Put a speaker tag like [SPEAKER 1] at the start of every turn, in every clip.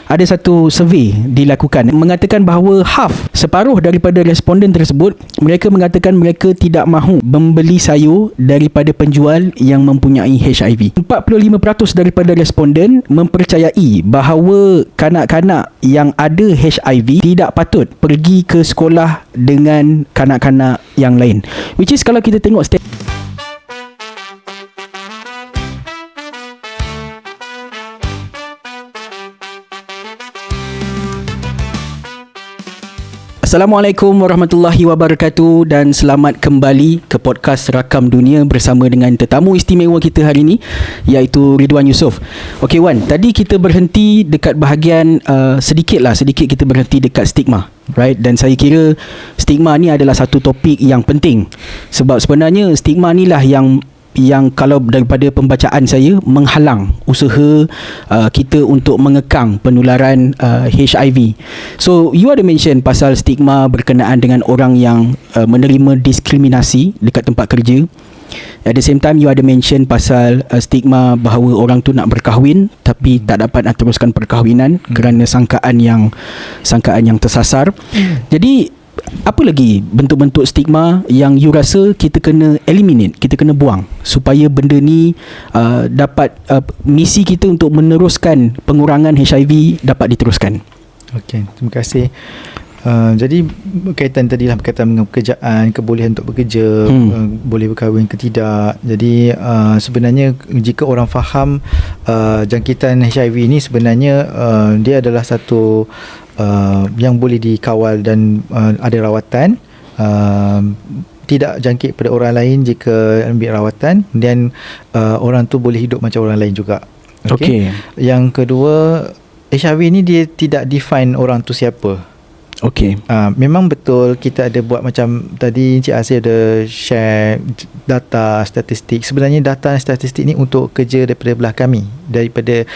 [SPEAKER 1] ada satu survey dilakukan mengatakan bahawa separuh daripada responden tersebut, mereka mengatakan mereka tidak mahu membeli sayur daripada penjual yang mempunyai HIV. 45% daripada responden mempercayai bahawa kanak-kanak yang ada HIV tidak patut pergi ke sekolah dengan kanak-kanak yang lain. Which is kalau kita tengok Assalamualaikum warahmatullahi wabarakatuh dan selamat kembali ke podcast Rakam Dunia bersama dengan tetamu istimewa kita hari ini, iaitu Ridwan Yusof. Okey Wan, tadi kita berhenti dekat bahagian sedikit kita berhenti dekat stigma, right? Dan saya kira stigma ni adalah satu topik yang penting, sebab sebenarnya stigma ni lah yang kalau daripada pembacaan saya menghalang usaha kita untuk mengekang penularan HIV. So you ada mention pasal stigma berkenaan dengan orang yang menerima diskriminasi dekat tempat kerja. At the same time you ada mention pasal stigma bahawa orang tu nak berkahwin tapi tak dapat nak teruskan perkahwinan kerana sangkaan yang tersasar. Jadi apa lagi bentuk-bentuk stigma yang you rasa kita kena eliminate, kita kena buang supaya benda ni dapat misi kita untuk meneruskan pengurangan HIV dapat diteruskan?
[SPEAKER 2] Okey, terima kasih. Jadi berkaitan tadilah berkaitan dengan pekerjaan, kebolehan untuk bekerja, boleh berkahwin ke tidak. Jadi sebenarnya jika orang faham jangkitan HIV ini sebenarnya dia adalah satu yang boleh dikawal dan ada rawatan, tidak jangkit pada orang lain jika ambil rawatan, dan orang tu boleh hidup macam orang lain juga. Okay. Yang kedua, HIV ni dia tidak define orang tu siapa. Okey. Memang betul kita ada buat macam tadi Encik Asir ada share data statistik. Sebenarnya data dan statistik ni untuk kerja daripada belah kami, daripada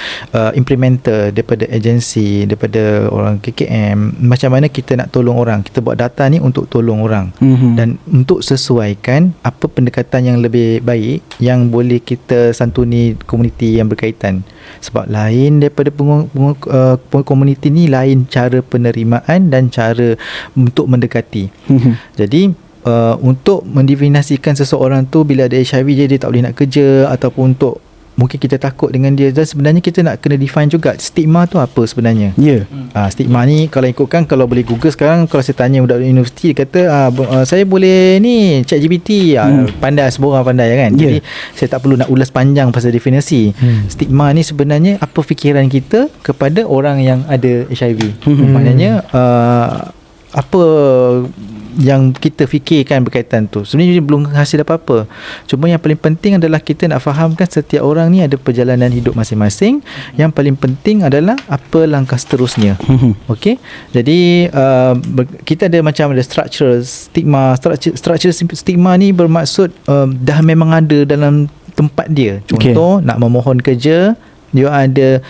[SPEAKER 2] implementer, daripada agensi, daripada orang KKM. Macam mana kita nak tolong orang, kita buat data ni untuk tolong orang, dan untuk sesuaikan apa pendekatan yang lebih baik yang boleh kita santuni komuniti yang berkaitan. Sebab lain daripada komuniti ni, lain cara penerimaan dan cara untuk mendekati. Jadi untuk mendefinisikan seseorang tu bila ada HIV dia tak boleh nak kerja, ataupun untuk mungkin kita takut dengan dia, dan sebenarnya kita nak kena define juga stigma tu apa sebenarnya. Stigma ni kalau ikutkan, kalau boleh Google sekarang, kalau saya tanya budak universiti, dia kata saya boleh ni ChatGPT, pandai, semua orang pandai kan. Jadi saya tak perlu nak ulas panjang pasal definisi. Stigma ni sebenarnya apa fikiran kita kepada orang yang ada HIV. Maknanya apa yang kita fikirkan berkaitan tu. Sebenarnya belum hasil apa-apa. Cuma yang paling penting adalah kita nak fahamkan setiap orang ni ada perjalanan hidup masing-masing. Yang paling penting adalah apa langkah seterusnya. Okey. Jadi kita ada macam ada structure stigma. Structure stigma ni bermaksud dah memang ada dalam tempat dia. Contoh, nak memohon kerja, dia ada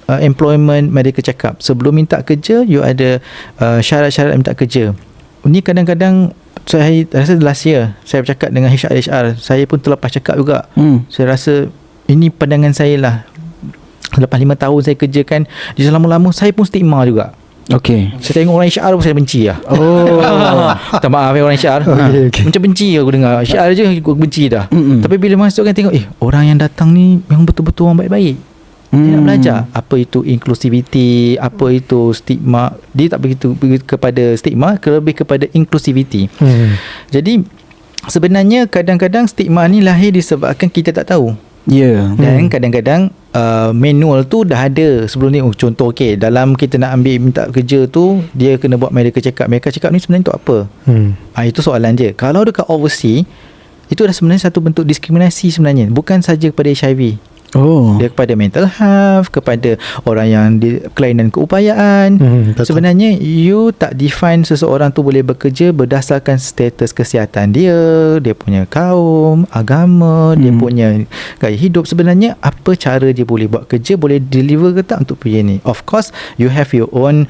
[SPEAKER 2] employment medical check up. Sebelum minta kerja, you ada syarat-syarat minta kerja. Ini kadang-kadang saya rasa last year saya bercakap dengan HR, saya pun terlepas cakap juga. Saya rasa ini pandangan saya lah. Lepas 5 tahun saya kerjakan, di selama-lama saya pun stigma juga. Okey. Saya tengok orang HR pun saya benci lah. Minta maaf orang HR. Macam benci aku dengar HR je aku benci dah. Tapi bila masuk kan tengok orang yang datang ni memang betul-betul orang baik-baik. Dia nak belajar apa itu inclusivity, apa itu stigma. Dia tak begitu kepada stigma, lebih kepada inclusivity. Jadi sebenarnya kadang-kadang stigma ni lahir disebabkan kita tak tahu. Dan kadang-kadang manual tu dah ada sebelum ni. Contoh dalam kita nak minta kerja tu, dia kena buat medical check up. Medical check up ni sebenarnya untuk apa? Itu soalan je. Kalau dekat overseas, itu dah sebenarnya satu bentuk diskriminasi sebenarnya, bukan saja kepada HIV. Dia kepada mental health, kepada orang yang kelainan keupayaan. Sebenarnya you tak define seseorang tu boleh bekerja berdasarkan status kesihatan dia punya kaum, agama, dia punya gaya hidup. Sebenarnya apa cara dia boleh buat kerja, boleh deliver ke tak untuk PJ ni. Of course you have your own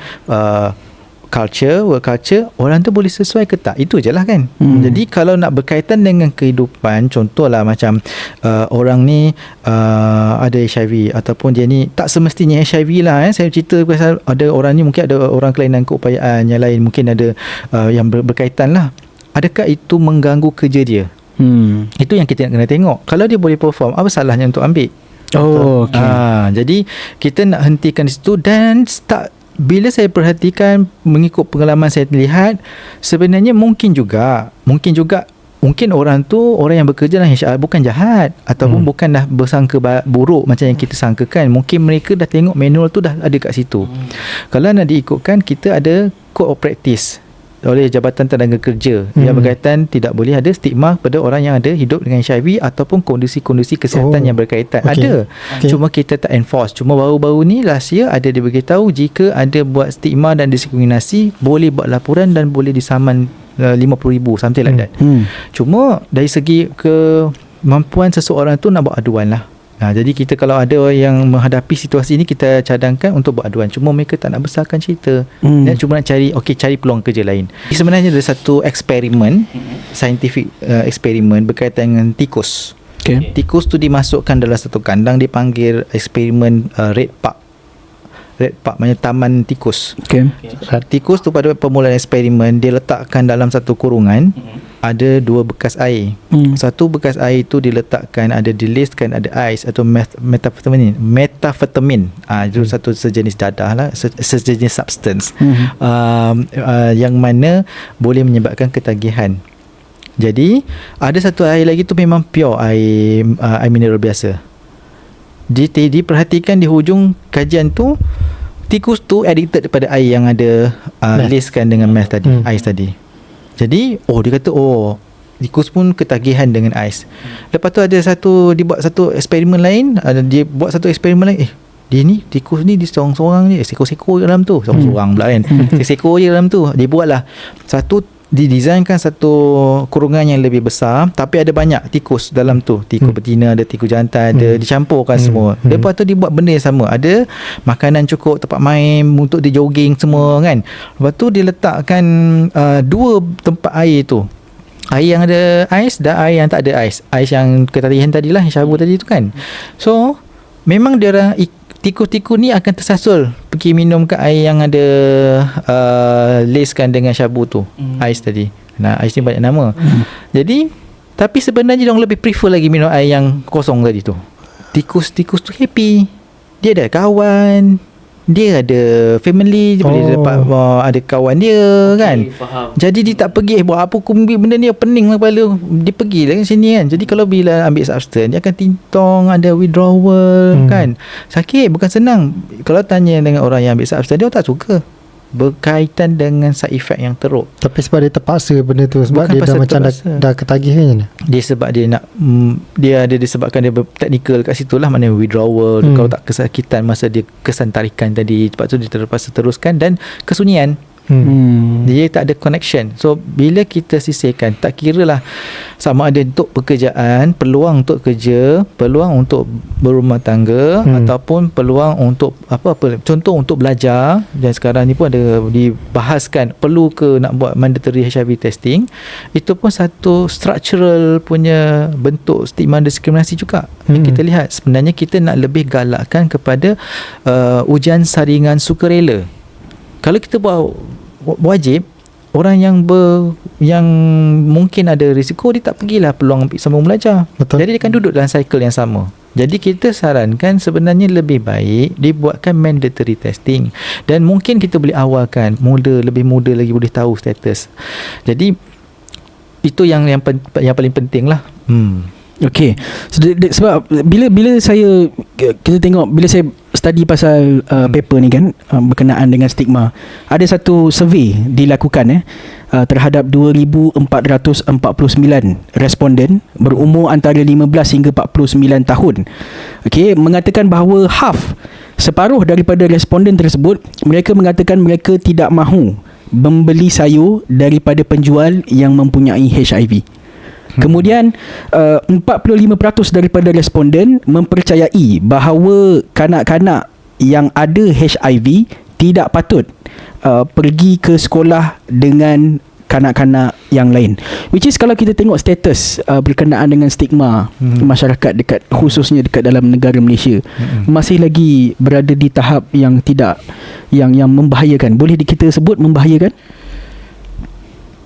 [SPEAKER 2] work culture, orang tu boleh sesuai ke tak, itu je lah kan. Jadi kalau nak berkaitan dengan kehidupan, contohlah macam orang ni ada HIV ataupun dia ni tak semestinya HIV lah, saya cerita pasal ada orang ni mungkin ada orang kelainan keupayaan yang lain, mungkin ada yang berkaitan lah. Adakah itu mengganggu kerja dia? Itu yang kita nak kena tengok. Kalau dia boleh perform, apa salahnya untuk ambil? Jadi kita nak hentikan di situ dan start. Bila saya perhatikan, mengikut pengalaman saya lihat, sebenarnya mungkin orang tu orang yang bekerja dalam HR bukan jahat ataupun bukan dah bersangka buruk macam yang kita sangkakan. Mungkin mereka dah tengok manual tu dah ada kat situ. Kalau nak diikutkan, kita ada code of practice oleh Jabatan Tenaga Kerja yang berkaitan tidak boleh ada stigma pada orang yang ada hidup dengan HIV ataupun kondisi-kondisi kesihatan yang berkaitan. Ada. Cuma kita tak enforce. Cuma baru-baru ni last year ada diberitahu jika ada buat stigma dan diskriminasi, boleh buat laporan dan boleh disaman 50,000 something like that. Cuma dari segi kemampuan seseorang tu nak buat aduan lah. Jadi kita kalau ada yang menghadapi situasi ini, kita cadangkan untuk buat aduan. Cuma mereka tak nak besarkan cerita. Dan cuma nak cari peluang kerja lain. Sebenarnya ada satu eksperimen, scientific eksperimen berkaitan dengan tikus. Tikus tu dimasukkan dalam satu kandang, dipanggil eksperimen Red Park. Red Park maknanya taman tikus. Tikus tu pada permulaan eksperimen dia letakkan dalam satu kurungan. Ada 2 bekas air. Satu bekas air itu diletakkan, ada dileskan, ada ais atau metafetamin. Itu satu sejenis dadah lah, sejenis substance yang mana boleh menyebabkan ketagihan. Jadi ada satu air lagi tu memang pure air mineral biasa. Diperhatikan di hujung kajian tu, tikus tu addicted kepada air yang ada leskan dengan meth tadi, ais tadi. Jadi dia kata tikus pun ketagihan dengan ais. Lepas tu dibuat satu eksperimen lain, dia buat satu eksperimen lain. Dia ni tikus ni dia seorang-seorang je, sekor-sekor je dalam tu, seorang-seorang pula kan. Sekor je dalam tu. Dia buatlah didesainkan satu kurungan yang lebih besar, tapi ada banyak tikus dalam tu. Tikus betina, ada tikus jantan, ada, dicampurkan semua. Lepas tu dibuat benda yang sama. Ada makanan cukup, tempat main untuk dia jogging semua kan. Lepas tu dia letakkan 2 tempat air tu. Air yang ada ais dan air yang tak ada ais. Ais yang ketagihan tadilah, yang syabu tadi tu kan. So memang dia orang tikus-tikus ni akan tersasul pergi minum ke air yang ada leskan dengan syabu tu, ais tadi. Ais ni banyak nama. Jadi tapi sebenarnya dia orang lebih prefer lagi minum air yang kosong tadi tu. Tikus-tikus tu happy. Dia ada kawan, dia ada family, dia boleh dapat ada kawan dia kan. Jadi dia tak pergi buat apa aku ambil benda ni, pening kepala, dia pergi lah sini kan. Jadi kalau bila ambil substance, dia akan tintong, ada withdrawal kan. Sakit, bukan senang. Kalau tanya dengan orang yang ambil substance, dia tak suka, berkaitan dengan side effect yang teruk.
[SPEAKER 3] Tapi sebab dia terpaksa benda tu, sebab bukan dia dah macam dah ketagihan. Dia
[SPEAKER 2] sebab dia nak dia ada disebabkan dia teknikal kat situ lah, maknanya withdrawal. Kalau tak kesakitan masa dia kesan tarikan tadi, lepas tu dia terpaksa teruskan, dan kesunyian. Dia tak ada connection. So bila kita sisihkan, tak kira lah sama ada untuk pekerjaan, peluang untuk kerja, peluang untuk berumah tangga, ataupun peluang untuk apa-apa, contoh untuk belajar. Dan sekarang ni pun ada dibahaskan perlu ke nak buat mandatory HIV testing. Itu pun satu structural punya bentuk stigma diskriminasi juga. Kita lihat sebenarnya kita nak lebih galakkan kepada ujian saringan sukarela. Kalau kita buat wajib, orang yang mungkin ada risiko, dia tak pergilah peluang sambung belajar. Betul. Jadi dia akan duduk dalam cycle yang sama. Jadi kita sarankan sebenarnya lebih baik dibuatkan mandatory testing, dan mungkin kita boleh awalkan lebih muda lagi boleh tahu status. Jadi itu yang paling penting lah.
[SPEAKER 1] Okey. Sebab bila kita tengok, bila saya study pasal paper ni kan, berkenaan dengan stigma, ada satu survey dilakukan terhadap 2,449 responden berumur antara 15 hingga 49 tahun. Okey, mengatakan bahawa separuh daripada responden tersebut, mereka mengatakan mereka tidak mahu membeli sayur daripada penjual yang mempunyai HIV. Kemudian 45% daripada responden mempercayai bahawa kanak-kanak yang ada HIV tidak patut pergi ke sekolah dengan kanak-kanak yang lain, which is kalau kita tengok status berkenaan dengan stigma masyarakat dekat, khususnya dekat dalam negara Malaysia, masih lagi berada di tahap yang tidak yang membahayakan. Boleh kita sebut membahayakan?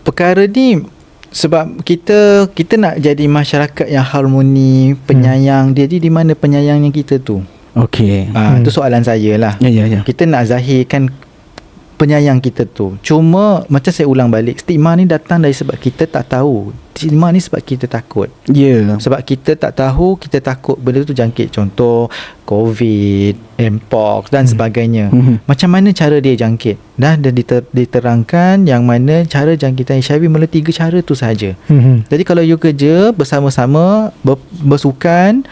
[SPEAKER 2] Perkara ni sebab kita nak jadi masyarakat yang harmoni, penyayang. Jadi di mana penyayangnya kita tu?
[SPEAKER 1] Okey.
[SPEAKER 2] Itu soalan saya lah.
[SPEAKER 1] Ya.
[SPEAKER 2] Kita nak zahirkan penyayang kita tu. Cuma macam saya ulang balik, stigma ni datang dari sebab kita tak tahu. Stigma ni sebab kita takut. Sebab kita tak tahu, kita takut benda tu jangkit. Contoh COVID, Mpox dan sebagainya. Macam mana cara dia jangkit? Dah diterangkan yang mana cara jangkitan HIV melalui 3 cara tu sahaja. Jadi kalau you kerja bersama-sama, bersukan,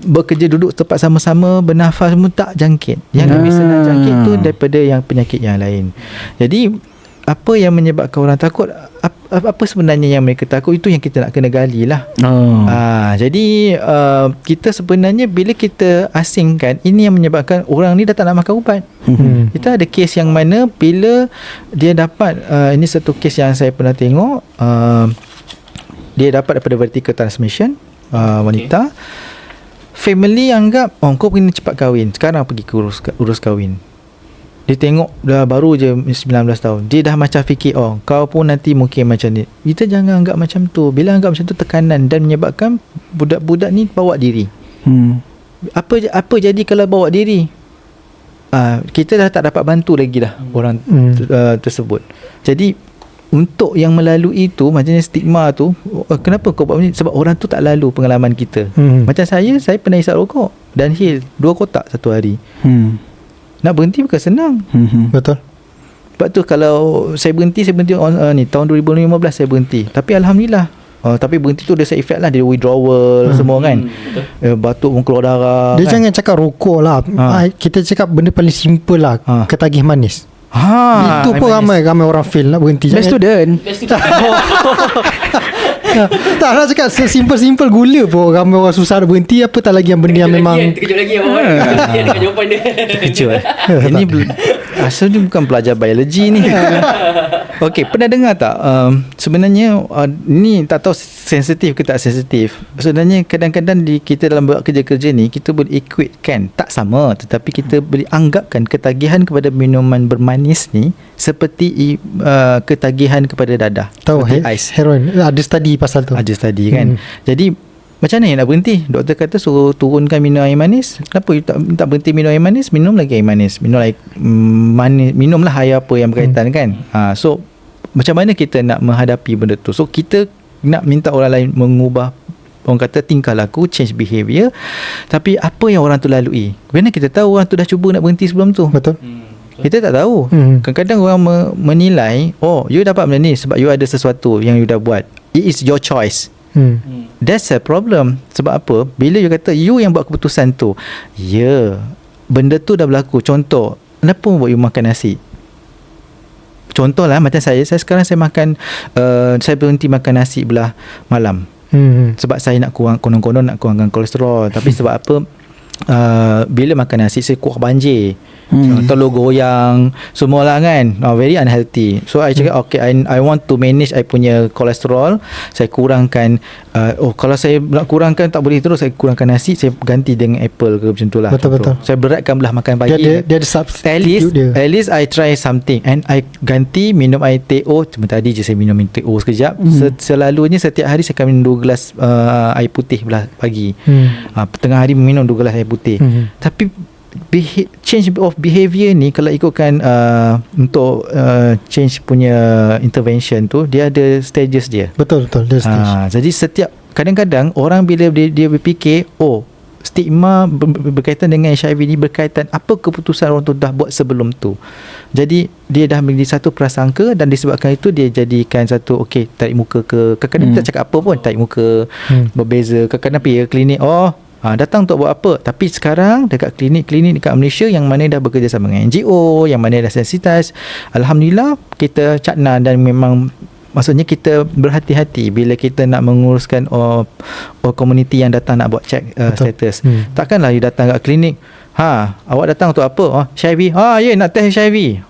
[SPEAKER 2] bekerja duduk tempat sama-sama, bernafas, semua tak jangkit. Yang lebih senang jangkit tu daripada yang penyakit yang lain. Jadi apa yang menyebabkan orang takut, apa sebenarnya yang mereka takut, itu yang kita nak kena gali lah. Jadi kita sebenarnya bila kita asingkan, ini yang menyebabkan orang ni dah tak nak makan ubat. Kita ada kes yang mana bila dia dapat, ini satu kes yang saya pernah tengok, dia dapat daripada vertical transmission, wanita. Family anggap, kau kena cepat kahwin, sekarang pergi ke urus kahwin. Dia tengok dah baru je 19 tahun, dia dah macam fikir, kau pun nanti mungkin macam ni. Kita jangan anggap macam tu. Bila anggap macam tu, tekanan dan menyebabkan budak-budak ni bawa diri. Apa jadi kalau bawa diri? Kita dah tak dapat bantu lagi dah orang tersebut. Jadi untuk yang melalui itu, macamnya stigma tu, kenapa kau buat macam ni? Sebab orang tu tak lalu pengalaman kita. Macam saya pernah hisap rokok dan 2 kotak satu hari. Nak berhenti bukan senang.
[SPEAKER 3] Betul.
[SPEAKER 2] Sebab tu kalau saya berhenti ni tahun 2015 saya berhenti. Tapi alhamdulillah. Tapi berhenti tu ada side effect lah, dia withdrawal semua kan. Batuk pun keluar darah.
[SPEAKER 3] Dia
[SPEAKER 2] kan?
[SPEAKER 3] jangan cakap rokok lah. Kita cakap benda paling simple lah, ketagih manis. Itu pun ramai orang fail nak berhenti.
[SPEAKER 1] Best student.
[SPEAKER 3] Tak nak cakap simple gula pun ramai orang susah nak berhenti. Apa tak lagi yang benda yang memang
[SPEAKER 4] terkejut lagi dia dekat jawapan dia.
[SPEAKER 2] Terkejut ini asal ni bukan pelajar biologi ni. Okey, pernah dengar tak sebenarnya ni tak tahu sensitif ke tak sensitif. Sebenarnya kadang-kadang kita dalam buat kerja-kerja ni, kita boleh equatekan, tak sama, tetapi kita boleh anggapkan ketagihan kepada minuman bermanis ni seperti ketagihan kepada dadah.
[SPEAKER 3] Tahu
[SPEAKER 2] ais.
[SPEAKER 3] Heroin. Ada study pasal tu.
[SPEAKER 2] Ada study kan. Jadi macam mana nak berhenti? Doktor kata suruh turunkan minum air manis. Kenapa you tak berhenti minum air manis? Minum lagi air manis. Minum air manis. Minumlah air apa yang berkaitan kan. So macam mana kita nak menghadapi benda tu? So kita nak minta orang lain mengubah, orang kata tingkah laku, change behaviour. Tapi apa yang orang tu lalui? Kerana kita tahu orang tu dah cuba nak berhenti sebelum tu.
[SPEAKER 3] Betul.
[SPEAKER 2] Kita tak tahu. Kadang-kadang orang menilai, you dapat benda ni sebab you ada sesuatu yang you dah buat. It is your choice. That's a problem. Sebab apa? Bila you kata you yang buat keputusan tu, benda tu dah berlaku. Contoh, kenapa buat you makan nasi? Contohlah macam saya sekarang saya makan, saya berhenti makan nasi belah malam. Sebab saya nak konon-konon nak kurangkan kolesterol. Tapi sebab apa? Bila makan nasi saya kuah banjir, telur goyang semualah kan, very unhealthy. So I cakap okay, I want to manage I punya kolesterol. Saya kurangkan, kalau saya nak kurangkan tak boleh terus, saya kurangkan nasi, saya ganti dengan apple ke macam tu lah.
[SPEAKER 3] Betul.
[SPEAKER 2] Saya beratkan belah makan pagi.
[SPEAKER 3] Dia ada substitute dia.
[SPEAKER 2] At least I try something. And I ganti minum air TO. Cuma tadi je saya minum TO sekejap. Selalunya setiap hari saya akan minum 2 gelas air putih belah pagi. Tengah hari minum 2 gelas air putih. Tapi change of behaviour ni kalau ikutkan untuk change punya intervention tu, dia ada stages dia.
[SPEAKER 3] Betul dia stage.
[SPEAKER 2] Jadi setiap kadang-kadang orang bila dia berfikir stigma berkaitan dengan HIV ni berkaitan apa keputusan orang tu dah buat sebelum tu. Jadi dia dah menjadi satu prasangka, dan disebabkan itu dia jadikan satu tarik muka ke, kadang-kadang tak cakap apa pun, tarik muka, berbeza. Kadang-kadang pergi ke klinik, datang untuk buat apa? Tapi sekarang dekat klinik-klinik dekat Malaysia yang mana dah bekerjasama dengan NGO, yang mana dah sensitize, alhamdulillah kita cakna, dan memang maksudnya kita berhati-hati bila kita nak menguruskan komuniti yang datang nak buat check status. Takkanlah you datang kat klinik, Awak datang untuk apa? HIV. Nak test HIV.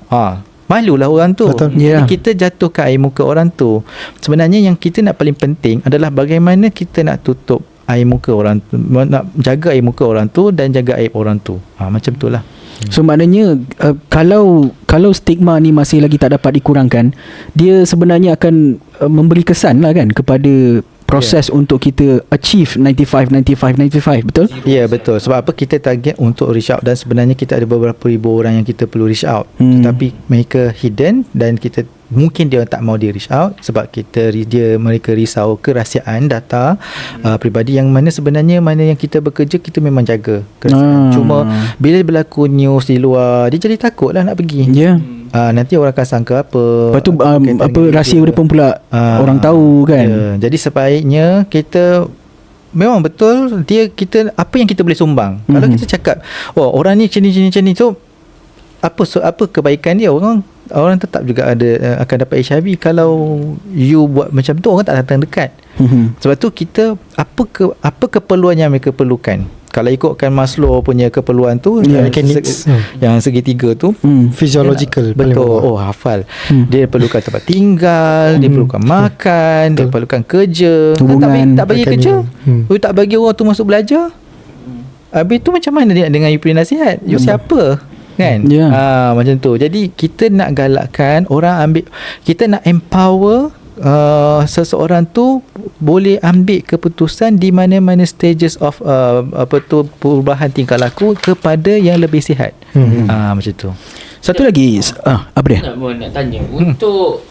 [SPEAKER 2] Malulah orang tu.
[SPEAKER 1] Yeah.
[SPEAKER 2] Kita jatuhkan air muka orang tu. Sebenarnya yang kita nak paling penting adalah bagaimana kita nak tutup air muka orang tu, nak jaga air muka orang tu dan jaga aib orang tu. Macam tu lah.
[SPEAKER 1] So maknanya kalau stigma ni masih lagi tak dapat dikurangkan, dia sebenarnya akan memberi kesan lah kan kepada proses untuk kita achieve 95, betul?
[SPEAKER 2] Ya, betul. Sebab apa kita target untuk reach out, dan sebenarnya kita ada beberapa ribu orang yang kita perlu reach out. Tetapi mereka hidden dan kita mungkin dia tak mau di reach out sebab mereka risau kerahsiaan data peribadi, yang mana sebenarnya mana yang kita bekerja kita memang jaga kerahsiaan. Cuma bila berlaku news di luar, dia jadi takut lah nak pergi.
[SPEAKER 1] Ya.
[SPEAKER 2] Nanti orang akan sangka apa.
[SPEAKER 1] Lepas tu rahsia dia pun pula orang tahu kan.
[SPEAKER 2] Jadi sebaiknya kita memang betul kita apa yang kita boleh sumbang. Kalau kita cakap orang ni macam ni, so apa kebaikan dia, orang tetap juga akan dapat HIV. Kalau you buat macam tu, orang tak datang dekat. Sebab tu kita apa keperluan yang mereka perlukan. Kalau ikutkan Maslow punya keperluan tu, yang segitiga tu,
[SPEAKER 3] physiological,
[SPEAKER 2] betul. Hafal. Dia perlukan tempat tinggal, dia perlukan makan, dia perlukan kerja. Tak bagi kerja, tak bagi orang tu masuk belajar. Habis tu macam mana dia nak dengar you punya nasihat? You siapa? Kan? Macam tu. Jadi kita nak galakkan orang kita nak empower seseorang tu boleh ambil keputusan di mana-mana stages of perubahan tingkah laku kepada yang lebih sihat. Macam tu.
[SPEAKER 1] Satu lagi apa dia?
[SPEAKER 4] Nak tanya untuk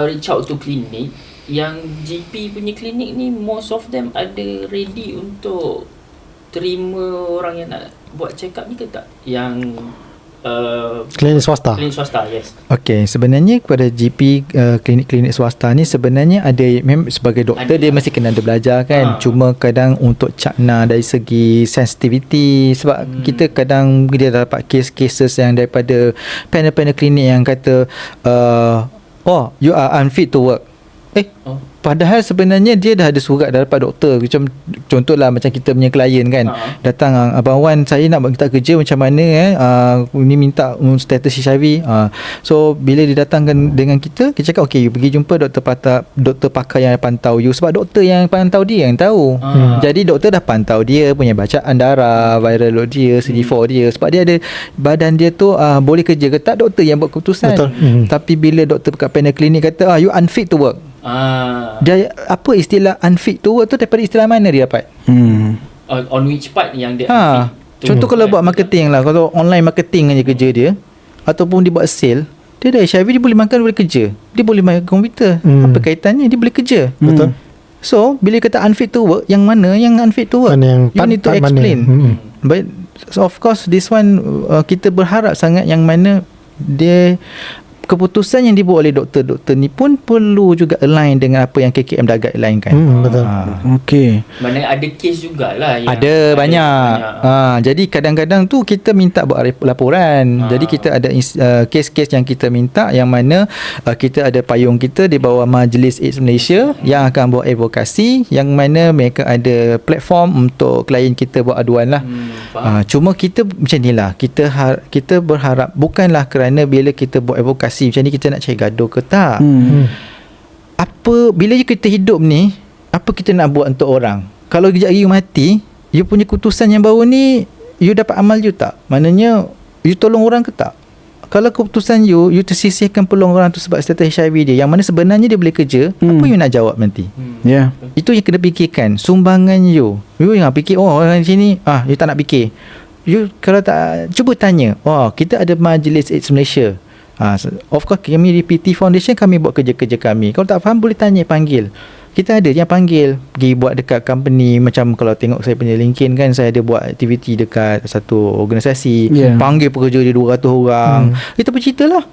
[SPEAKER 4] reach out to klinik, yang GP punya klinik ni most of them ada ready untuk terima orang yang nak buat check up ni ke tak? Yang
[SPEAKER 3] klinik swasta.
[SPEAKER 4] Klinik swasta, yes.
[SPEAKER 2] Okey, sebenarnya kepada GP klinik-klinik swasta ni sebenarnya ada, sebagai doktor dia mesti kena ada belajar kan. Cuma kadang untuk cakna dari segi sensitivity, sebab kita kadang dia dapat kes-cases yang daripada panel-panel klinik yang kata you are unfit to work. Padahal sebenarnya dia dah ada surat daripada doktor. Macam contohlah macam kita punya klien kan, datang, Abang Wan, saya nak minta kerja macam mana ni minta status HIV. So bila dia datangkan dengan kita cakap you pergi jumpa doktor pakar yang pantau you, sebab doktor yang pantau dia yang tahu. Jadi doktor dah pantau dia punya bacaan darah, viral load dia, CD4 dia, sebab dia ada badan dia tu boleh kerja ke tak, doktor yang buat keputusan. Tapi bila doktor kat panel klinik kata you unfit to work, dia apa istilah unfit to work tu daripada istilah mana dia dapat?
[SPEAKER 4] On which part yang dia unfit?
[SPEAKER 2] Contoh kalau buat marketing lah, kalau online marketing aja kerja dia, ataupun dia buat sale, dia dah HIV, dia boleh makan, boleh kerja, dia boleh main komputer. Apa kaitannya? Dia boleh kerja.
[SPEAKER 3] Betul.
[SPEAKER 2] So bila kata unfit to work, yang mana yang unfit to work? You need to explain. But so of course this one kita berharap sangat yang mana dia keputusan yang dibuat oleh doktor-doktor ni pun perlu juga align dengan apa yang KKM dah guideline kan.
[SPEAKER 3] Betul.
[SPEAKER 4] Okey. Mana ada kes jugalah yang
[SPEAKER 2] ada banyak. Jadi kadang-kadang tu kita minta buat laporan. Jadi kita ada kes-kes yang kita minta, yang mana kita ada payung kita di bawah Majlis AIDS Malaysia yang akan buat advokasi, yang mana mereka ada platform untuk klien kita buat aduan lah. Cuma kita macam ni lah, kita berharap bukanlah kerana bila kita buat advokasi macam ni kita nak cari gaduh ke tak. Bila kita hidup ni, apa kita nak buat untuk orang? Kalau kejap lagi you mati, you punya keputusan yang baru ni, you dapat amal you tak? Maknanya you tolong orang ke tak? Kalau keputusan you tersisihkan peluang orang tu sebab status HIV dia, yang mana sebenarnya dia boleh kerja, apa you nak jawab nanti? Itu yang kena fikirkan. Sumbangan you jangan fikir orang sini you tak nak fikir. You kalau tak, cuba tanya, kita ada Majlis AIDS Malaysia. Of course kami di PT Foundation, kami buat kerja-kerja kami. Kalau tak faham boleh tanya, panggil. Kita ada yang panggil pergi buat dekat company. Macam kalau tengok saya punya LinkedIn kan, saya ada buat aktiviti dekat satu organisasi, panggil pekerja dia 200 orang. Kita bercerita lah.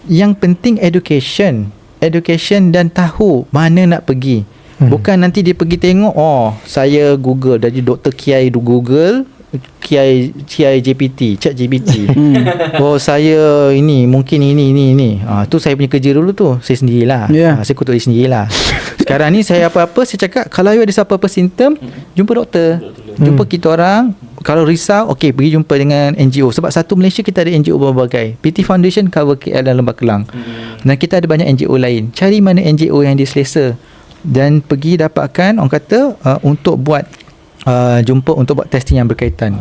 [SPEAKER 2] Yang penting education dan tahu mana nak pergi. Bukan nanti dia pergi tengok saya Google, jadi Dr. Kiai Google, Kiai JPT, Chat GPT. Saya ini mungkin ini. Tu saya punya kerja dulu tu. Saya sendirilah. Saya kutuk diri sendirilah. Sekarang ni saya apa-apa saya cakap, kalau you ada apa-apa simptom, jumpa doktor. Jumpa kita orang. kalau risau, okey, pergi jumpa dengan NGO. Sebab satu Malaysia kita ada NGO berbagai. PT Foundation cover KL dan Lembah Kelang. Dan kita ada banyak NGO lain. Cari mana NGO yang dia selesa dan pergi dapatkan, orang kata, untuk buat jumpa untuk buat testing yang berkaitan.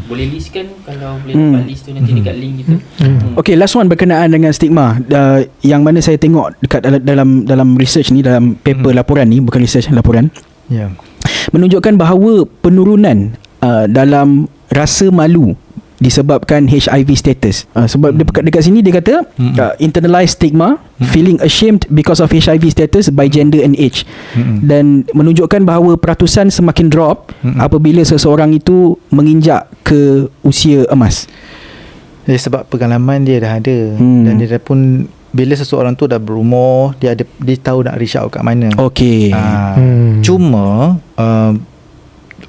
[SPEAKER 4] Boleh list kan, kalau boleh dapat list tu nanti dekat link kita.
[SPEAKER 1] Okay, last one berkenaan dengan stigma, yang mana saya tengok dekat dalam research ni, dalam paper laporan ni, bukan research, laporan, menunjukkan bahawa penurunan dalam rasa malu disebabkan HIV status. Sebab dekat sini dia kata internalized stigma, feeling ashamed because of HIV status by gender and age. Dan menunjukkan bahawa peratusan semakin drop apabila seseorang itu menginjak ke usia emas.
[SPEAKER 2] Sebab pengalaman dia dah ada, dan dia dah pun, bila seseorang tu dah berumur, dia tahu nak reach out kat mana.
[SPEAKER 1] Okey.
[SPEAKER 2] Cuma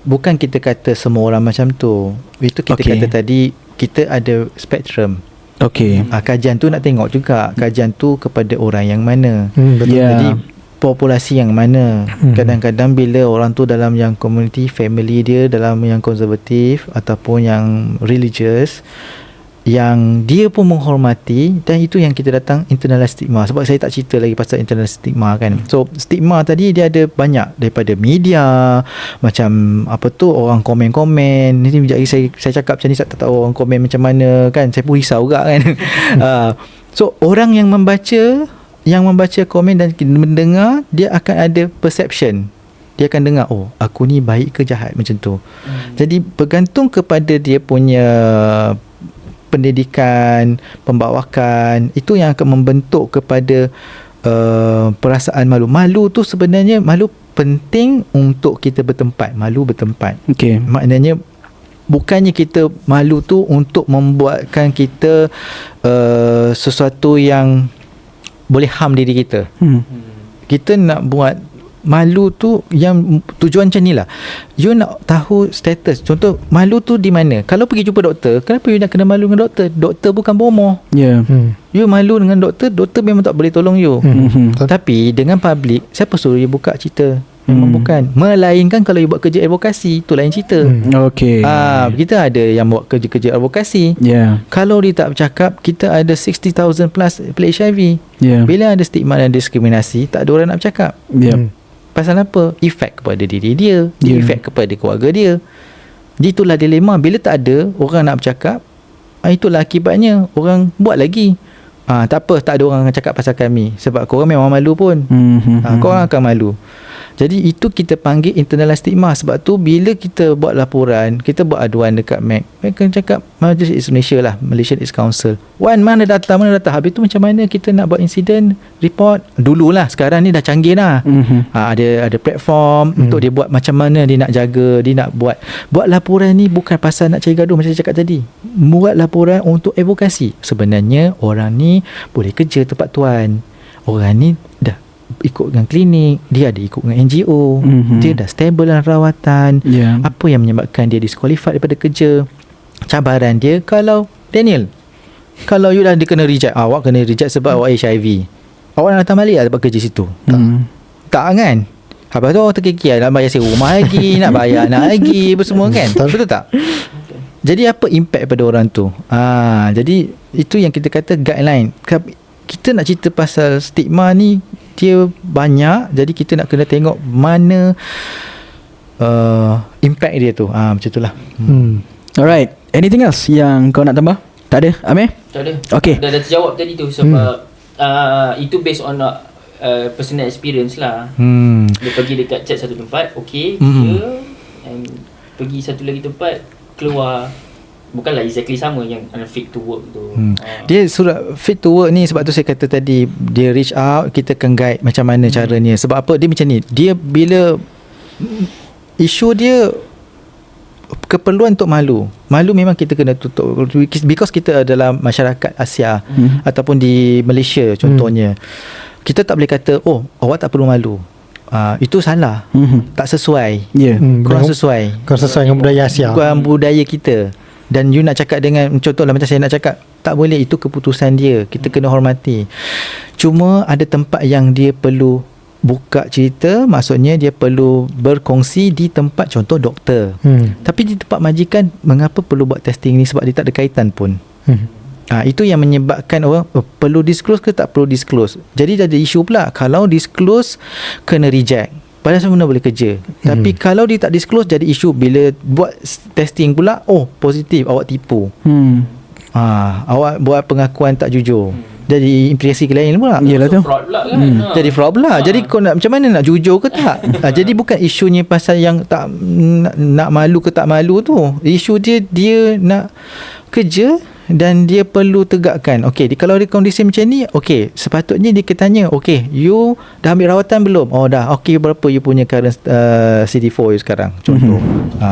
[SPEAKER 2] bukan kita kata semua orang macam tu. Itu kita kata tadi, kita ada spektrum.
[SPEAKER 1] Okey.
[SPEAKER 2] Kajian tu nak tengok juga, kajian tu kepada orang yang mana.
[SPEAKER 3] Betul.
[SPEAKER 2] Jadi populasi yang mana. Kadang-kadang bila orang tu dalam yang community, family dia dalam yang konservatif ataupun yang religious, yang dia pun menghormati, dan itu yang kita datang internalized stigma. Sebab saya tak cerita lagi pasal internalized stigma kan. So stigma tadi dia ada banyak, daripada media, macam apa tu, orang komen-komen. Nanti sekejap lagi saya cakap macam ni, saya tak tahu orang komen macam mana kan, saya pun risau juga kan. So orang yang membaca komen dan mendengar, dia akan ada perception. Dia akan dengar, oh, aku ni baik ke jahat, macam tu. Jadi bergantung kepada dia punya pendidikan, pembawakan, itu yang akan membentuk kepada perasaan malu. Malu tu sebenarnya, malu penting untuk kita bertempat. Malu bertempat.
[SPEAKER 1] Okey.
[SPEAKER 2] Maknanya bukannya kita malu tu untuk membuatkan kita sesuatu yang boleh harm diri kita. Kita nak buat malu tu yang tujuan macam ni lah. You nak tahu status. Contoh, malu tu di mana? Kalau pergi jumpa doktor, kenapa you nak kena malu dengan doktor? Doktor bukan bomoh. You malu dengan doktor, doktor memang tak boleh tolong you. Tapi dengan public, siapa suruh you buka cerita? Memang bukan. Melainkan kalau you buat kerja advokasi, tu lain cerita.
[SPEAKER 1] Okey.
[SPEAKER 2] Kita ada yang buat kerja-kerja advokasi. Kalau dia tak bercakap, kita ada 60,000 plus HIV. Bila ada stigma dan diskriminasi, tak ada orang nak bercakap. Pasal apa? Efek kepada diri dia, efek kepada keluarga dia. Itulah dilema. Bila tak ada orang nak bercakap, itulah akibatnya orang buat lagi. Tak apa, tak ada orang nak cakap pasal kami, sebab korang memang malu pun. Korang akan malu. Jadi itu kita panggil internalized stigma. Sebab tu bila kita buat laporan, kita buat aduan dekat MAC, mereka cakap Majlis AIDS Malaysia lah, Malaysian AIDS Council, mana data. Habis tu macam mana kita nak buat incident report? Dululah, sekarang ni dah canggih lah. Ada platform untuk dia buat macam mana dia nak jaga, dia nak buat laporan ni bukan pasal nak cari gaduh macam saya cakap tadi. Buat laporan untuk advokasi. Sebenarnya orang ni boleh kerja tempat tuan, orang ni dah ikut dengan klinik, dia ada ikut dengan NGO, dia dah stable dalam rawatan. Apa yang menyebabkan dia disqualified daripada kerja? Cabaran dia, kalau Daniel, kalau you dah kena reject, awak kena reject sebab awak HIV, awak nak datang balik tak buat kerja situ? Tak kan? Habis tu awak terkikir, nak bayar sewa rumah lagi, nak bayar anak lagi, apa semua kan? Betul tak? Jadi apa impact pada orang tu? Jadi itu yang kita kata guideline. Kita nak cerita pasal stigma ni, dia banyak. Jadi kita nak kena tengok mana impact dia tu. Macam itulah.
[SPEAKER 1] Alright. Anything else yang kau nak tambah? Tak ada, Amir?
[SPEAKER 4] Tak ada.
[SPEAKER 1] Okay.
[SPEAKER 4] Dah terjawab tadi tu. Sebab itu based on personal experience lah. Dia pergi dekat chat satu tempat, okay, and pergi satu lagi tempat, keluar bukanlah exactly sama yang fit to work tu.
[SPEAKER 2] Dia surat fit to work ni, sebab tu saya kata tadi, dia reach out, kita akan guide macam mana caranya. Sebab apa? Dia macam ni, dia bila isu dia keperluan untuk malu memang kita kena tutup, because kita adalah masyarakat Asia ataupun di Malaysia contohnya. Kita tak boleh kata, oh, awak tak perlu malu. Itu salah. Tak sesuai. Kurang sesuai.
[SPEAKER 3] Kurang sesuai dengan budaya Asia,
[SPEAKER 2] kurang budaya kita. Dan you nak cakap dengan, contohlah macam saya nak cakap, tak boleh, itu keputusan dia, kita kena hormati. Cuma ada tempat yang dia perlu buka cerita, maksudnya dia perlu berkongsi di tempat contoh doktor. Tapi di tempat majikan, mengapa perlu buat testing ni? Sebab dia tak ada kaitan pun. Itu yang menyebabkan orang perlu disclose ke tak perlu disclose. Jadi dah ada isu pula, kalau disclose kena reject, padahal sebenarnya boleh kerja. Tapi kalau dia tak disclose, jadi isu bila buat testing pula, positif, awak tipu. Awak buat pengakuan tak jujur, jadi impresi ke lain pula.
[SPEAKER 1] Yalah tu.
[SPEAKER 4] Fraud pula kan.
[SPEAKER 2] Jadi fraud pula. Jadi kau nak macam mana, nak jujur ke tak? Jadi bukan isunya pasal yang tak nak malu ke tak malu tu. Isu dia nak kerja dan dia perlu tegakkan. Okey, kalau di kondisi macam ni, okey, sepatutnya dia tanya, okey, you dah ambil rawatan belum? Dah. Okey, berapa you punya current CD4 you sekarang? Contoh.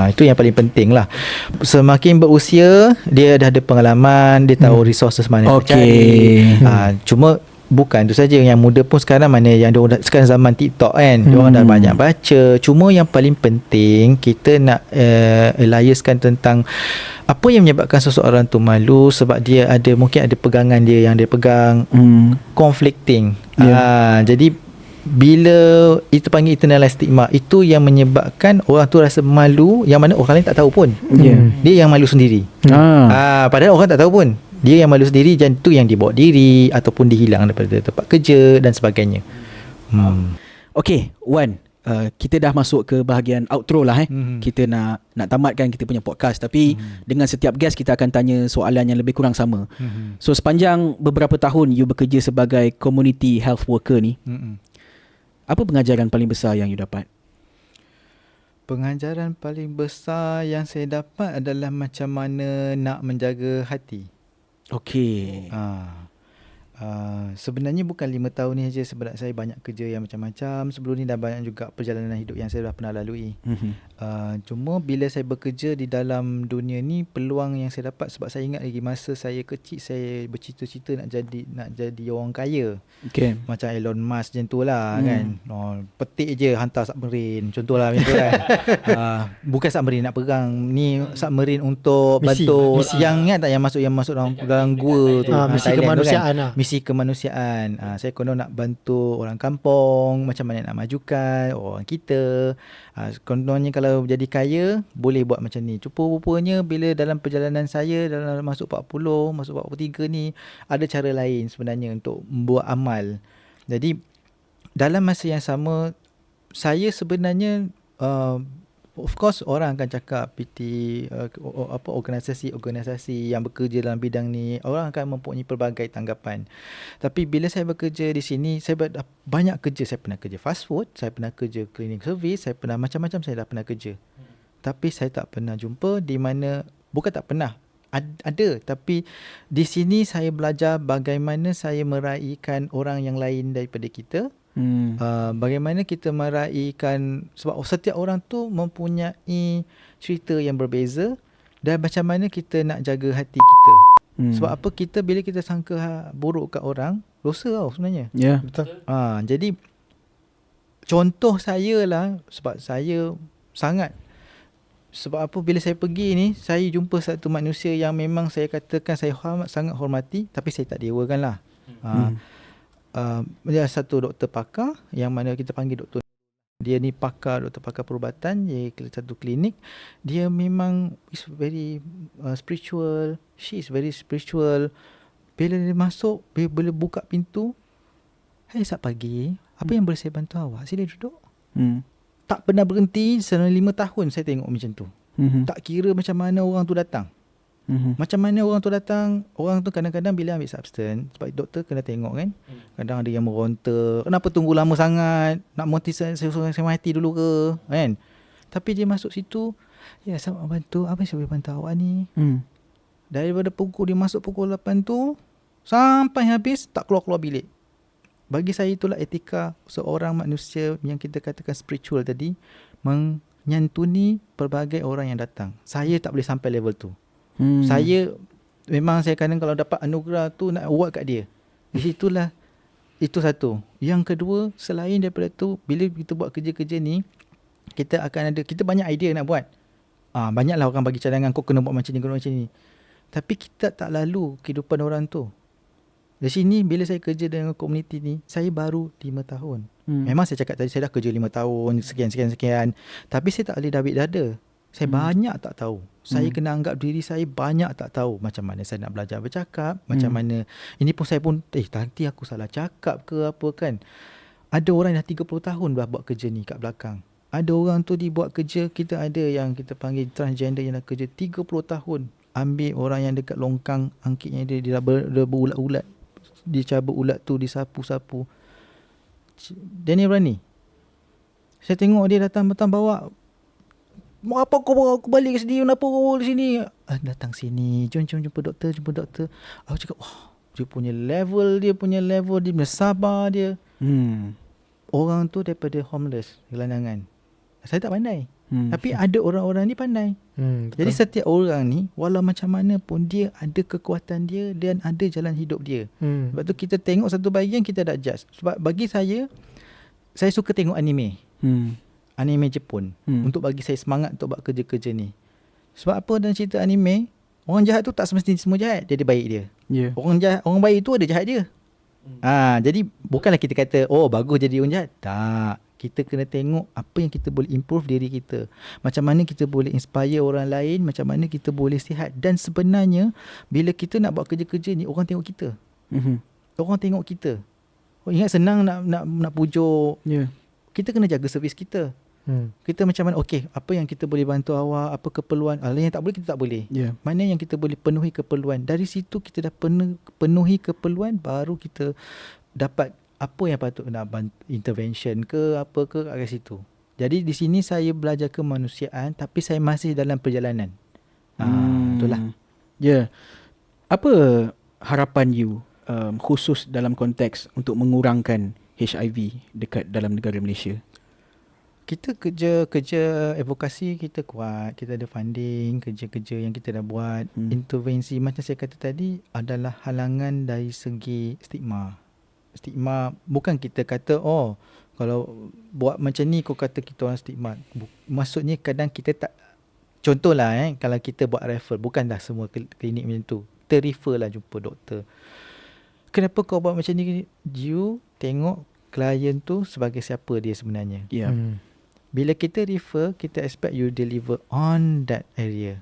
[SPEAKER 2] Itu yang paling penting lah. Semakin berusia, dia dah ada pengalaman, dia tahu resources mana nak cari. Cuma bukan tu saja, yang muda pun sekarang mana yang sekarang zaman TikTok kan, diorang dah banyak baca. Cuma yang paling penting kita nak aliaskan tentang apa yang menyebabkan seseorang tu malu, sebab dia mungkin ada pegangan dia yang dia pegang conflicting. Jadi bila itu panggil internalized stigma, itu yang menyebabkan orang tu rasa malu, yang mana orang lain tak tahu pun. Dia yang malu sendiri. Padahal orang tak tahu pun. Dia yang malu sendiri, dan tu yang dibawa diri ataupun dihilang daripada tempat kerja dan sebagainya.
[SPEAKER 1] Okay, Wan, kita dah masuk ke bahagian outro lah. Kita nak tamatkan kita punya podcast. Tapi dengan setiap guest kita akan tanya soalan yang lebih kurang sama. So sepanjang beberapa tahun you bekerja sebagai community health worker ni, apa pengajaran paling besar yang you dapat?
[SPEAKER 2] Pengajaran paling besar yang saya dapat adalah macam mana nak menjaga hati.
[SPEAKER 1] Okey.
[SPEAKER 2] Sebenarnya bukan 5 tahun ni saja, sebenarnya saya banyak kerja yang macam-macam. Sebelum ni dah banyak juga perjalanan hidup yang saya dah pernah lalui. Cuma bila saya bekerja di dalam dunia ni, peluang yang saya dapat, sebab saya ingat lagi masa saya kecil, saya bercita-cita nak jadi orang kaya. Macam Elon Musk macam tu lah kan. Petik je hantar submarine, contohlah macam tu kan. Bukan submarine nak perang, ni submarine untuk bantu misi. Yang ingat tak yang masuk dalam gua tu,
[SPEAKER 3] misi kemanusiaan
[SPEAKER 2] kan? Misi kemanusiaan. Saya konon nak bantu orang kampung, macam mana nak majukan orang kita. Kononnya kalau jadi kaya boleh buat macam ni. Rupanya bila dalam perjalanan saya, dalam masuk 40, masuk 43 ni, ada cara lain sebenarnya untuk membuat amal. Jadi dalam masa yang sama, saya sebenarnya of course orang akan cakap PT organisasi yang bekerja dalam bidang ni, orang akan mempunyai pelbagai tanggapan. Tapi bila saya bekerja di sini, saya banyak kerja. Saya pernah kerja fast food, saya pernah kerja cleaning service, saya pernah macam-macam, saya dah pernah kerja. Tapi saya tak pernah jumpa di mana, bukan tak pernah, ada, tapi di sini saya belajar bagaimana saya meraihkan orang yang lain daripada kita. Bagaimana kita meraihkan, sebab setiap orang tu mempunyai cerita yang berbeza, dan macam mana kita nak jaga hati kita. Sebab apa, bila kita sangka buruk kat orang, dosa tau sebenarnya.
[SPEAKER 3] Betul.
[SPEAKER 2] Jadi contoh saya lah, sebab saya sebab apa, bila saya pergi ni, saya jumpa satu manusia yang memang saya katakan saya sangat hormati, tapi saya tak dewakan lah. Dia satu doktor pakar, yang mana kita panggil doktor. Dia ni doktor pakar perubatan, dia satu klinik. Dia memang is very spiritual. She is very spiritual. Bila dia masuk, bila buka pintu, "Hai, selamat pagi, apa yang boleh saya bantu awak? Sila duduk." Tak pernah berhenti selama 5 tahun saya tengok macam tu. Tak kira macam mana orang tu datang. Macam mana orang tu datang, orang tu kadang-kadang bila ambil substance, sebab doktor kena tengok kan, kadang ada yang meronta, kenapa tunggu lama sangat, nak mati saya mati dulu ke kan. Tapi dia masuk situ, "Ya, saya nak bantu, apa yang saya boleh bantu awak ni?" Daripada dia masuk pukul 8 tu sampai habis, tak keluar bilik. Bagi saya itulah etika seorang manusia yang kita katakan spiritual tadi, menyantuni pelbagai orang yang datang. Saya tak boleh sampai level tu. Saya memang, saya kadang kalau dapat anugerah tu nak award kat dia. Di situlah, itu satu. Yang kedua, selain daripada tu, bila kita buat kerja-kerja ni, kita banyak idea nak buat. Banyaklah orang bagi cadangan, kau kena buat macam ni, kena buat macam ni. Tapi kita tak lalu kehidupan orang tu. Di sini bila saya kerja dengan komuniti ni, saya baru 5 tahun. Memang saya cakap tadi saya dah kerja 5 tahun, sekian. Tapi saya tak boleh David dada. Saya banyak tak tahu. Saya kena anggap diri saya banyak tak tahu. Macam mana saya nak belajar bercakap, macam mana. Ini pun saya pun, nanti aku salah cakap ke apa kan. Ada orang dah 30 tahun dah buat kerja ni kat belakang. Ada orang tu dibuat kerja, kita ada yang kita panggil transgender yang dah kerja 30 tahun. Ambil orang yang dekat longkang, angkitnya dia dah berulat-ulat. Dia cabut ulat tu, disapu-sapu. Daniel berani. Saya tengok dia datang bawa, apa kau bawa aku balik ke sini? Kenapa kau bawa di sini? Datang sini. Jom jumpa doktor. Aku cakap, wah, dia punya level, dia punya sabar dia. Orang tu daripada homeless, gelandangan. Saya tak pandai. Tapi ada orang-orang ni pandai. Jadi setiap orang ni, walau macam mana pun, dia ada kekuatan dia dan ada jalan hidup dia. Sebab tu kita tengok satu bahagian, kita tak judge. Sebab bagi saya suka tengok anime. Anime Jepun. Untuk bagi saya semangat untuk buat kerja-kerja ni. Sebab apa dalam cerita anime, orang jahat tu tak semestinya semua jahat. Dia ada baik dia. Orang baik tu ada jahat dia. Jadi bukanlah kita kata bagus jadi orang jahat. Tak. Kita kena tengok apa yang kita boleh improve diri kita. Macam mana kita boleh inspire orang lain, macam mana kita boleh sihat. Dan sebenarnya bila kita nak buat kerja-kerja ni, orang tengok kita. Orang tengok kita. Ingat senang nak pujuk. Kita kena jaga servis kita. Kita macam mana, apa yang kita boleh bantu awak, apa keperluan. Yang tak boleh, kita tak boleh. Mana yang kita boleh penuhi keperluan. Dari situ kita dah penuhi keperluan, baru kita dapat apa yang patut nak bantu, intervention ke apa ke kat situ. Jadi di sini saya belajar kemanusiaan, tapi saya masih dalam perjalanan. Itulah.
[SPEAKER 1] Apa harapan you khusus dalam konteks untuk mengurangkan HIV dekat dalam negara Malaysia?
[SPEAKER 2] Kita kerja advokasi kita kuat, kita ada funding, kerja-kerja yang kita dah buat. Intervensi macam saya kata tadi adalah halangan dari segi stigma. Bukan kita kata kalau buat macam ni kau kata kita orang stigma. Maksudnya kadang kita tak, contohlah kalau kita buat refer, bukan dah semua klinik macam tu, kita refer lah jumpa doktor. Kenapa kau buat macam ni? You tengok klien tu sebagai siapa dia sebenarnya. Bila kita refer, kita expect you deliver on that area.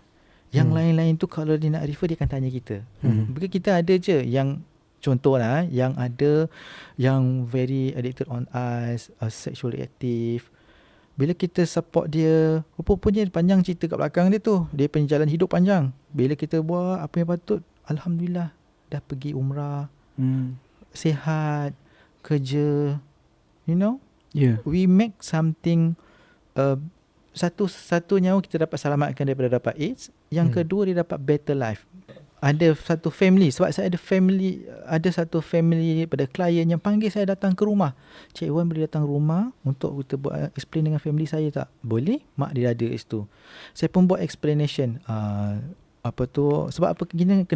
[SPEAKER 2] Yang lain-lain tu kalau dia nak refer, dia akan tanya kita. Because kita ada je yang, contohlah, yang ada yang very addicted on us, sexually active. Bila kita support dia, rupanya panjang cerita kat belakang dia tu. Dia punya jalan hidup panjang. Bila kita buat apa yang patut, alhamdulillah, dah pergi umrah, sihat, kerja, we make something. Satu nyawa kita dapat selamatkan daripada dapat AIDS. Yang kedua, dia dapat better life. Ada satu family, sebab saya ada satu family pada klien yang panggil saya datang ke rumah. Cik Wan boleh datang rumah untuk kita buat explain dengan family saya tak? Boleh, mak dia ada situ. Saya pun buat explanation. Sebab apa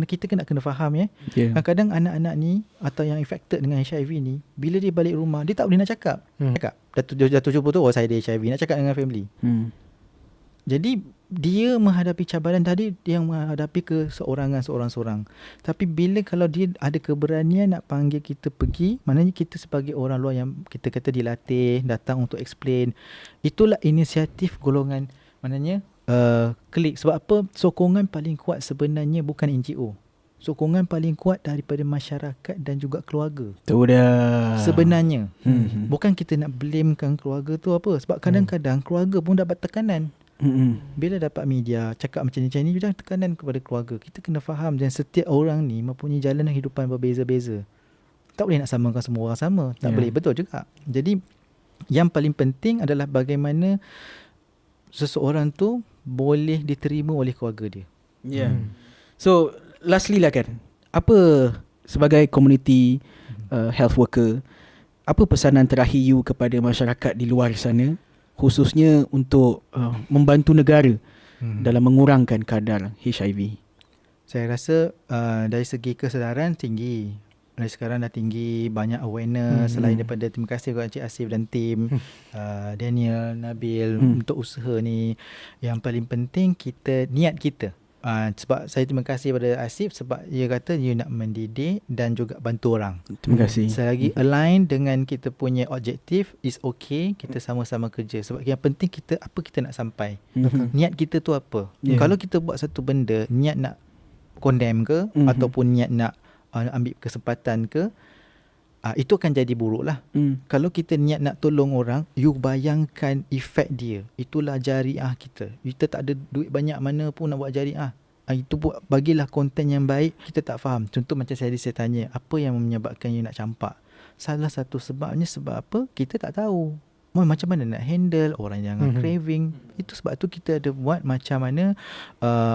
[SPEAKER 2] kita kena faham kadang-kadang anak-anak ni atau yang infected dengan HIV ni, bila dia balik rumah, dia tak boleh nak cakap. Dah 70 tu, saya ada HIV, nak cakap dengan family. Jadi dia menghadapi cabaran tadi, dia yang menghadapi seorang-seorang. Tapi bila kalau dia ada keberanian nak panggil kita pergi, maknanya kita sebagai orang luar yang kita kata dilatih, datang untuk explain. Itulah inisiatif golongan, maknanya klik. Sebab apa? Sokongan paling kuat sebenarnya bukan NGO. Sokongan paling kuat daripada masyarakat dan juga keluarga.
[SPEAKER 1] Tu dah.
[SPEAKER 2] Sebenarnya. Bukan kita nak blamekan keluarga tu apa. Sebab kadang-kadang keluarga pun dapat tekanan. Bila dapat media cakap macam ni, dah tekanan kepada keluarga. Kita kena faham, dan setiap orang ni mempunyai jalan kehidupan berbeza-beza. Tak boleh nak samakan semua orang sama. Tak boleh, betul juga. Jadi yang paling penting adalah bagaimana seseorang tu boleh diterima oleh keluarga dia.
[SPEAKER 1] So lastly lah kan, apa sebagai community health worker, apa pesanan terakhir you kepada masyarakat di luar sana, khususnya untuk membantu negara dalam mengurangkan kadar HIV?
[SPEAKER 2] Saya rasa dari segi kesedaran tinggi. Dari sekarang dah tinggi, banyak awareness. Selain daripada, terima kasih kepada Encik Asif dan tim, Daniel, Nabil untuk usaha ni. Yang paling penting niat kita. Sebab saya terima kasih pada Asif sebab dia kata you nak mendidik dan juga bantu orang.
[SPEAKER 1] Terima kasih.
[SPEAKER 2] Selagi align dengan kita punya objektif is okay, kita sama-sama kerja. Sebab yang penting apa kita nak sampai. Niat kita tu apa. Kalau kita buat satu benda niat nak condemn ke ataupun niat nak ambil kesempatan ke, itu akan jadi buruk lah. Kalau kita niat nak tolong orang, you bayangkan efek dia. Itulah jariah kita. Kita tak ada duit banyak mana pun nak buat jariah. Itu buat, bagilah konten yang baik. Kita tak faham. Contoh macam saya tanya, apa yang menyebabkan you nak campak? Salah satu sebabnya sebab apa? Kita tak tahu. Macam mana nak handle orang yang craving. Itu sebab tu kita ada buat macam mana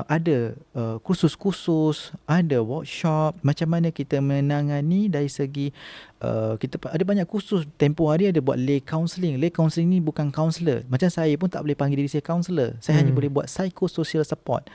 [SPEAKER 2] ada kursus-kursus, ada workshop, macam mana kita menangani dari segi kita ada banyak kursus. Tempoh hari ada buat lay counselling. Lay counselling ni bukan counsellor. Macam saya pun tak boleh panggil diri saya counsellor. Saya hanya boleh buat psychosocial support.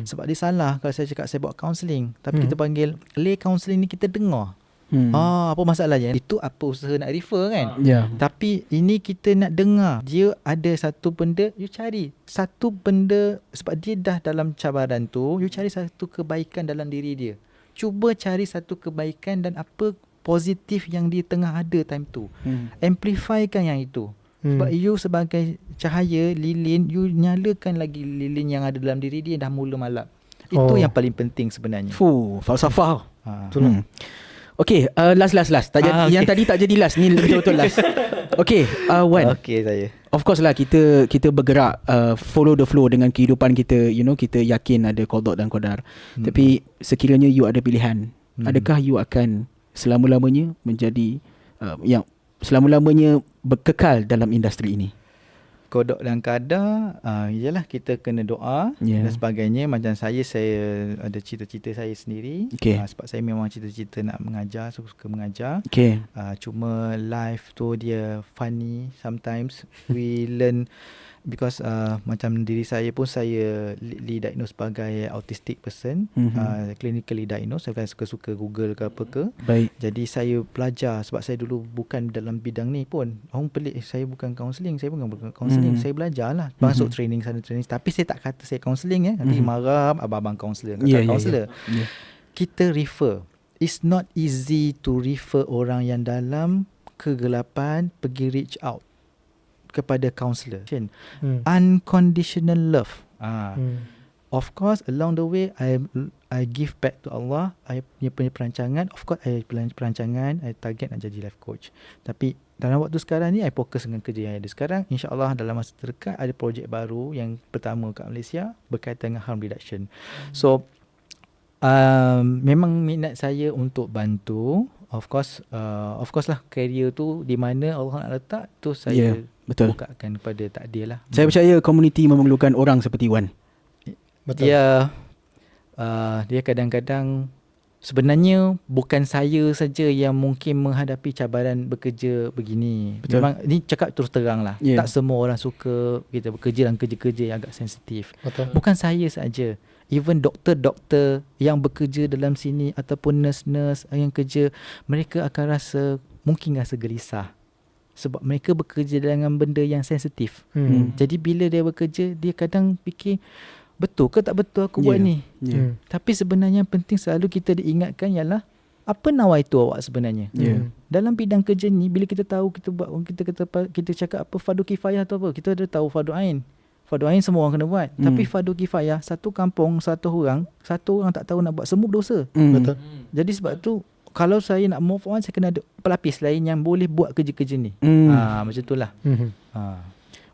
[SPEAKER 2] Sebab dia salah kalau saya cakap saya buat counselling, tapi kita panggil lay counselling ni kita dengar. Apa masalahnya? Itu apa usaha nak refer kan? Tapi ini kita nak dengar. Dia ada satu benda, you cari satu benda. Sebab dia dah dalam cabaran tu, you cari satu kebaikan dalam diri dia. Cuba cari satu kebaikan dan apa positif yang dia tengah ada time tu. Amplifykan yang itu. Sebab you sebagai cahaya lilin, you nyalakan lagi lilin yang ada dalam diri dia dah mula malap. Itu yang paling penting sebenarnya.
[SPEAKER 1] Falsafah.
[SPEAKER 3] Itulah.
[SPEAKER 1] Okay, last. Tak jadi, yang tadi tak jadi last. Ni betul-betul last. Okay, Wan.
[SPEAKER 2] Okay, saya.
[SPEAKER 1] Of course lah, kita bergerak follow the flow dengan kehidupan kita. You know, kita yakin ada qada dan qadar. Tapi sekiranya you ada pilihan, adakah you akan selama-lamanya menjadi yang selama-lamanya berkekal dalam industri ini?
[SPEAKER 2] Kodok dan kadar, ialah kita kena doa dan sebagainya. Macam saya ada cita-cita saya sendiri. Sebab saya memang cita-cita nak mengajar, suka mengajar. Cuma life tu dia funny sometimes. We learn because macam diri saya pun saya diagnose sebagai autistic person, clinically diagnosed. Saya suka-suka Google ke apa ke. Jadi saya belajar sebab saya dulu bukan dalam bidang ni pun. Orang pelik, saya bukan counselling, saya bukan counselling. Saya belajar lah, masuk training sana training. Tapi saya tak kata saya counselling nanti marah abang-abang counselor. Counselor. Kita refer. It's not easy to refer orang yang dalam kegelapan pergi reach out kepada counselor. Unconditional love. Of course along the way I give back to Allah. I punya perancangan, of course I perancangan, I target nak jadi life coach. Tapi dalam waktu sekarang ni I fokus dengan kerja yang ada sekarang. InsyaAllah dalam masa terdekat ada projek baru yang pertama kat Malaysia berkaitan dengan harm reduction. So memang minat saya untuk bantu. Of course lah, career tu di mana Allah nak letak tu saya bukakan kepada takdir lah.
[SPEAKER 1] Saya percaya komuniti memerlukan orang seperti Wan.
[SPEAKER 3] Betul.
[SPEAKER 2] Dia kadang-kadang sebenarnya bukan saya saja yang mungkin menghadapi cabaran bekerja begini.
[SPEAKER 1] Betul.
[SPEAKER 2] Memang ni cakap terus terang lah. Tak semua orang suka kita bekerja dalam kerja-kerja yang agak sensitif. Bukan saya saja. Even doktor-doktor yang bekerja dalam sini ataupun nurse-nurse yang kerja, mereka akan mungkin rasa gelisah. Sebab mereka bekerja dengan benda yang sensitif. Jadi bila dia bekerja, dia kadang fikir, betul ke tak betul aku buat ni? Tapi sebenarnya yang penting selalu kita diingatkan ialah apa nawaitu awak sebenarnya. Dalam bidang kerja ni, bila kita tahu kita cakap apa fardu kifayah tu apa, kita dah tahu fardu ain. Fardu ain semua orang kena buat. Tapi fardu kifayah, satu kampung satu orang tak tahu nak buat, semua berdosa.
[SPEAKER 3] Betul.
[SPEAKER 2] Jadi sebab tu kalau saya nak move on, saya kena ada pelapis lain yang boleh buat kerja-kerja ni. Macam itulah.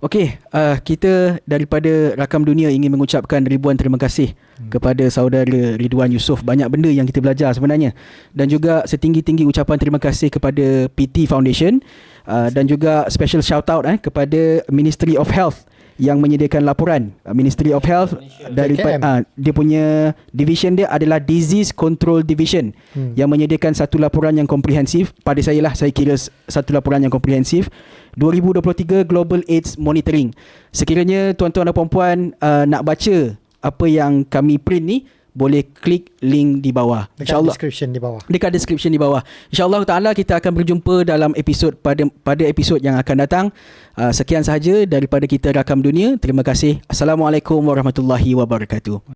[SPEAKER 1] Okey, kita daripada Rakam Dunia ingin mengucapkan ribuan terima kasih kepada saudara Ridwan Yusof. Banyak benda yang kita belajar sebenarnya. Dan juga setinggi-tinggi ucapan terima kasih kepada PT Foundation, dan juga special shout out kepada Ministry of Health yang menyediakan laporan. Ministry of Health daripada dia punya division dia adalah Disease Control Division, yang menyediakan satu laporan yang komprehensif. Pada saya lah, saya kira satu laporan yang komprehensif 2023 Global AIDS Monitoring. Sekiranya tuan-tuan dan puan-puan nak baca apa yang kami print ni, boleh klik link di bawah. InsyaAllah
[SPEAKER 3] description di bawah.
[SPEAKER 1] Dekat description di bawah. InsyaAllah ta'ala kita akan berjumpa dalam episod pada episod yang akan datang. Sekian sahaja daripada kita Rakam Dunia. Terima kasih. Assalamualaikum warahmatullahi wabarakatuh.